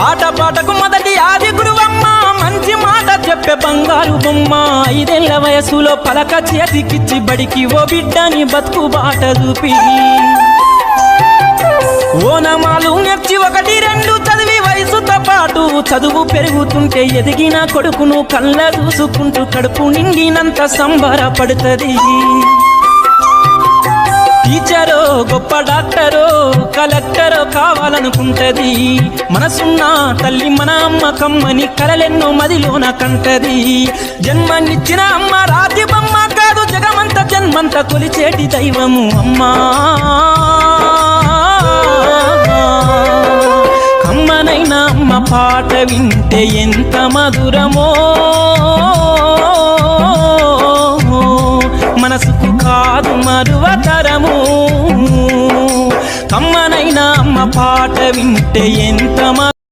ఆటపాటకు మొదటి ఆది గురువమ్మ మంచి మాట చెప్పే బంగారు బొమ్మ 5 ఏళ్ల వయసులో పలక చేతికిచ్చి బడికి ఓ బిడ్డని బతుకు బాట చూపి ఓనమాలు నేర్చి 1, 2 చదివి వయసుతో పాటు చదువు పెరుగుతుంటే ఎదిగిన కొడుకును కళ్ళ చూసుకుంటూ కడుపు నిండినంత సంబరపడుతుంది టీచరో గొప్ప డాక్టరో కలెక్టరో కావాలనుకుంటది మనసున్న తల్లి మన అమ్మ కమ్మని కలలెన్నో మదిలోన కంటది జన్మనిచ్చిన అమ్మ రాతి బొమ్మ కాదు జగమంత జన్మంత కొలిచేటి దైవము అమ్మా కమ్మనైనా అమ్మ పాట వింటే ఎంత మధురమో మనసుకు కాదు మరువతరము కమ్మనైనా అమ్మ పాట వింటే ఎంత